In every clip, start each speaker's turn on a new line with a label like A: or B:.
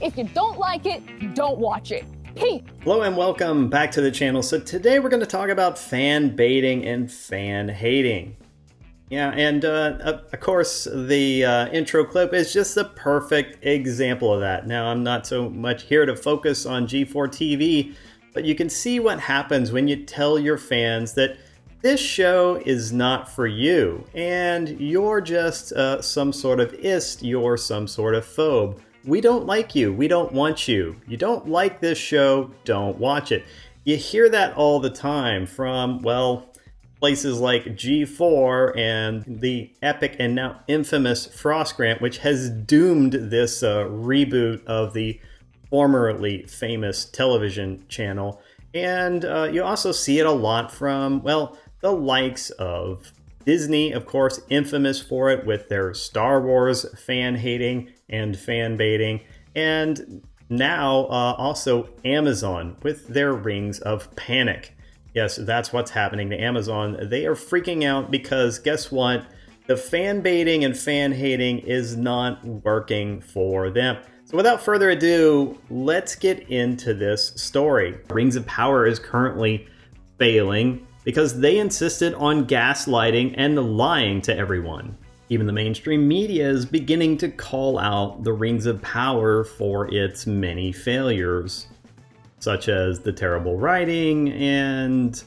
A: If you don't like it, don't watch it. Peace.
B: Hello and welcome back to the channel. So today we're going to talk about fan baiting and fan hating. Yeah, and of course the intro clip is just the perfect example of that. Now I'm not so much here to focus on G4 TV, but you can see what happens when you tell your fans that this show is not for you and you're just some sort of ist, you're some sort of phobe. We don't like you, we don't want you. You don't like this show, don't watch it. You hear that all the time from, well, places like G4 and the epic and now infamous Frosk grant, which has doomed this reboot of the formerly famous television channel. And you also see it a lot from, well, the likes of Disney, of course, infamous for it with their Star Wars fan hating and fan baiting. And now also Amazon with their Rings of Panic. Yes, that's what's happening to Amazon. They are freaking out because guess what? The fan baiting and fan hating is not working for them. So without further ado, let's get into this story. Rings of Power is currently failing because they insisted on gaslighting and lying to everyone. Even the mainstream media is beginning to call out the Rings of Power for its many failures, such as the terrible writing and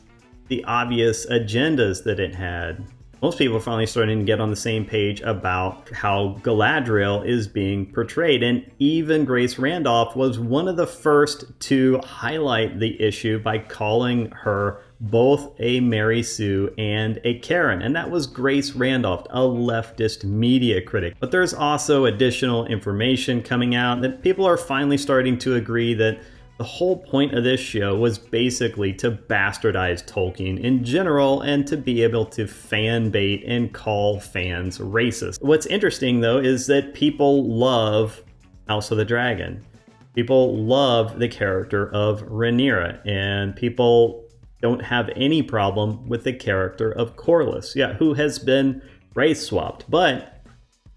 B: the obvious agendas that it had. Most people are finally starting to get on the same page about how Galadriel is being portrayed, and even Grace Randolph was one of the first to highlight the issue by calling her both a Mary Sue and a Karen, and that was Grace Randolph, a leftist media critic. But there's also additional information coming out that people are finally starting to agree that the whole point of this show was basically to bastardize Tolkien in general and to be able to fan bait and call fans racist. What's interesting though is that people love House of the Dragon. People love the character of Rhaenyra, and people don't have any problem with the character of Corlys, who has been race swapped. But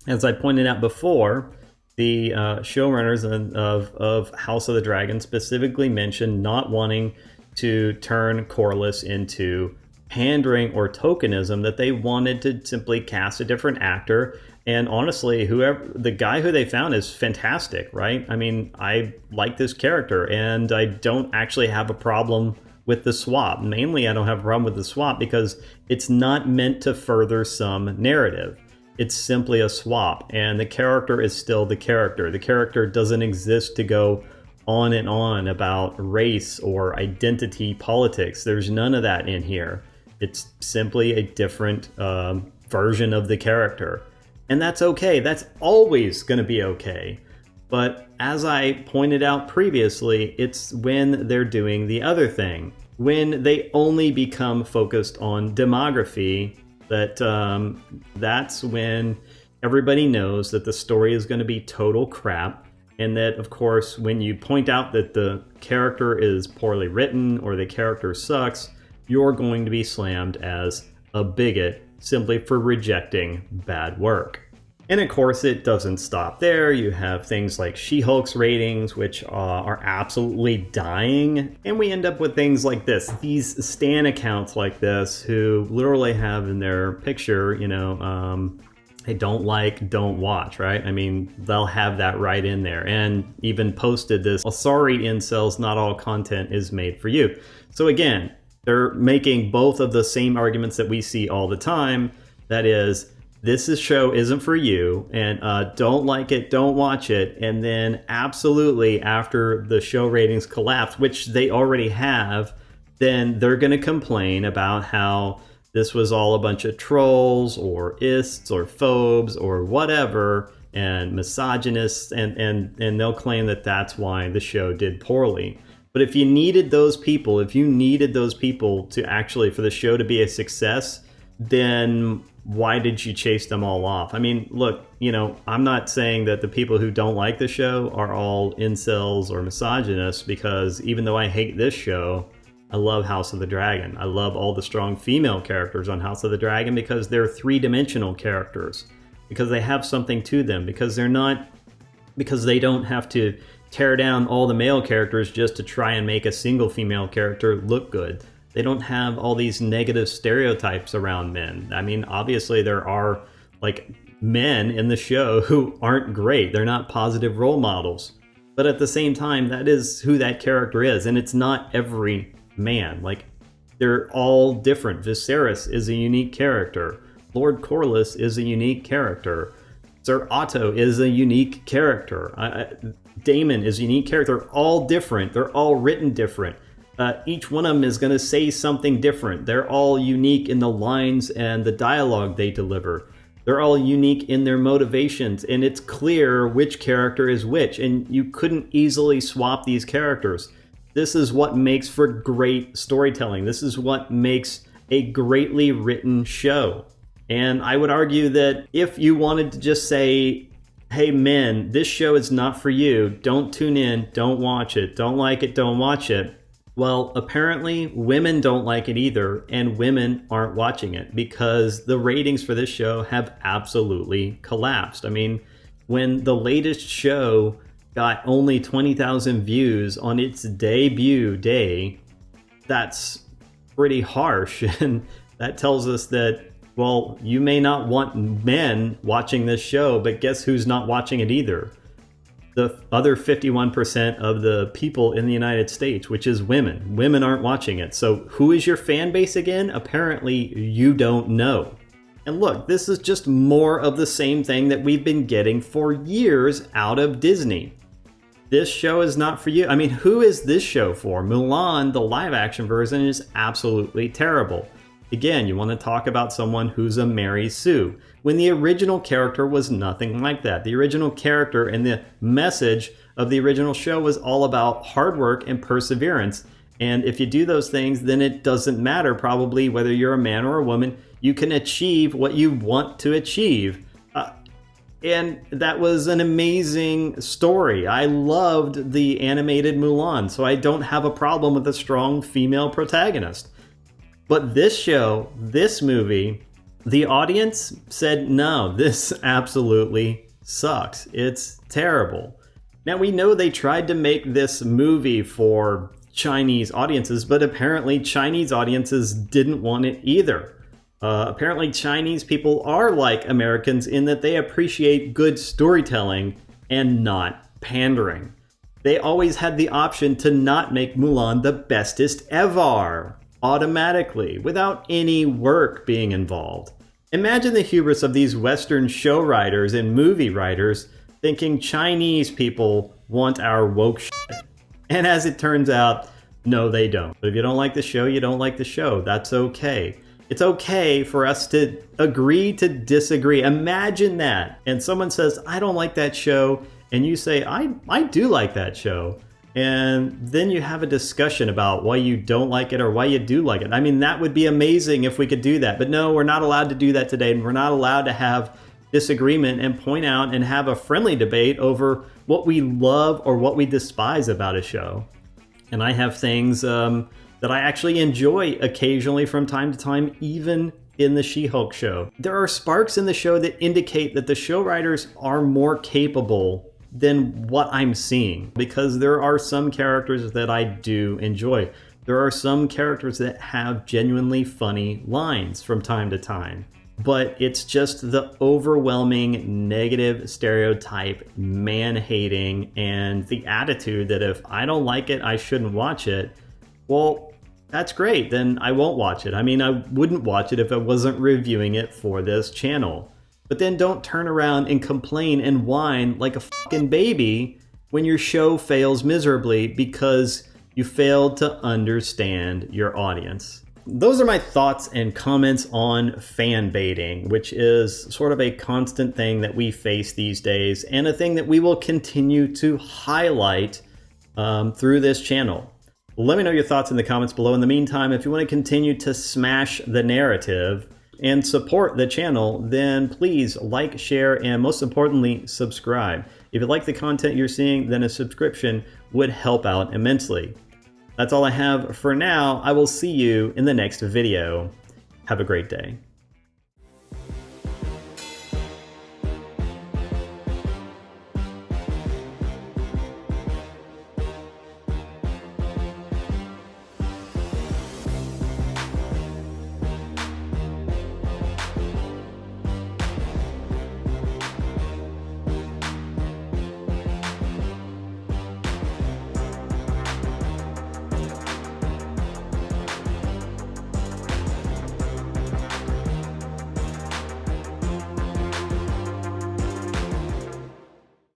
B: as I pointed out before, the showrunners of House of the Dragon specifically mentioned not wanting to turn Corlys into pandering or tokenism, that they wanted to simply cast a different actor. And honestly, the guy who they found is fantastic, right? I mean, I like this character and I don't actually have a problem with the swap. Mainly, I don't have a problem with the swap because it's not meant to further some narrative. It's simply a swap, and the character is still the character. The character doesn't exist to go on and on about race or identity politics. There's none of that in here. It's simply a different version of the character. And that's okay. That's always going to be okay. But as I pointed out previously, it's when they're doing the other thing. When they only become focused on demography, that's when everybody knows that the story is going to be total crap. And that, of course, when you point out that the character is poorly written or the character sucks, you're going to be slammed as a bigot simply for rejecting bad work. And of course, it doesn't stop there. You have things like SheHulk's ratings, which are absolutely dying. And we end up with things like this. These Stan accounts like this who literally have in their picture, hey, don't like, don't watch, right? I mean, they'll have that right in there. And even posted this, well, sorry, incels, not all content is made for you. So again, they're making both of the same arguments that we see all the time. That is, this show isn't for you, and don't like it, don't watch it. And then absolutely after the show ratings collapse, which they already have, then they're going to complain about how this was all a bunch of trolls or ists or phobes or whatever and misogynists, and they'll claim that that's why the show did poorly. But if you needed those people, to actually for the show to be a success, then why did you chase them all off? I mean, look, I'm not saying that the people who don't like the show are all incels or misogynists, because even though I hate this show, I love House of the Dragon. I love all the strong female characters on House of the Dragon because they're three-dimensional characters, because they have something to them, because they don't have to tear down all the male characters just to try and make a single female character look good. They don't have all these negative stereotypes around men. I mean, obviously there are like men in the show who aren't great. They're not positive role models. But at the same time, that is who that character is. And it's not every man. Like, they're all different. Viserys is a unique character. Lord Corlys is a unique character. Sir Otto is a unique character. Daemon is a unique character. They're all different. They're all written different. Each one of them is going to say something different. They're all unique in the lines and the dialogue they deliver. They're all unique in their motivations, and it's clear which character is which, and you couldn't easily swap these characters. This is what makes for great storytelling. This is what makes a greatly written show. And I would argue that if you wanted to just say, hey men, this show is not for you, don't tune in, don't watch it, don't like it, don't watch it. Well, apparently women don't like it either, and women aren't watching it because the ratings for this show have absolutely collapsed. I mean, when the latest show got only 20,000 views on its debut day, that's pretty harsh. And that tells us that, well, you may not want men watching this show, but guess who's not watching it either? The other 51% of the people in the United States, which is women. Women aren't watching it. So who is your fan base again? Apparently you don't know. And look, this is just more of the same thing that we've been getting for years out of Disney. This show is not for you. I mean, who is this show for? Mulan, the live action version, is absolutely terrible. Again, you want to talk about someone who's a Mary Sue, when the original character was nothing like that. The original character and the message of the original show was all about hard work and perseverance. And if you do those things, then it doesn't matter probably whether you're a man or a woman. You can achieve what you want to achieve. And that was an amazing story. I loved the animated Mulan, so I don't have a problem with a strong female protagonist. But this show, this movie, the audience said, no, this absolutely sucks. It's terrible. Now, we know they tried to make this movie for Chinese audiences, but apparently Chinese audiences didn't want it either. Apparently Chinese people are like Americans in that they appreciate good storytelling and not pandering. They always had the option to not make Mulan the bestest ever, automatically, without any work being involved. Imagine the hubris of these Western show writers and movie writers thinking Chinese people want our woke shit. And as it turns out, no, they don't. But if you don't like the show, you don't like the show. That's okay. It's okay for us to agree to disagree. Imagine that. And someone says, I don't like that show. And you say, I do like that show. And then you have a discussion about why you don't like it or why you do like it. I mean, that would be amazing if we could do that. But no, we're not allowed to do that today. And we're not allowed to have disagreement and point out and have a friendly debate over what we love or what we despise about a show. And I have things that I actually enjoy occasionally from time to time, even in the She-Hulk show. There are sparks in the show that indicate that the show writers are more capable than what I'm seeing, because there are some characters that I do enjoy. There are some characters that have genuinely funny lines from time to time. But it's just the overwhelming negative stereotype, man-hating, and the attitude that if I don't like it, I shouldn't watch it. Well, that's great, then I won't watch it. I mean, I wouldn't watch it if I wasn't reviewing it for this channel. But then don't turn around and complain and whine like a fucking baby when your show fails miserably because you failed to understand your audience. Those are my thoughts and comments on fan baiting, which is sort of a constant thing that we face these days and a thing that we will continue to highlight through this channel. Let me know your thoughts in the comments below. In the meantime, if you want to continue to smash the narrative and support the channel, then please like, share, and most importantly, subscribe. If you like the content you're seeing, then a subscription would help out immensely. That's all I have for now. I will see you in the next video. Have a great day.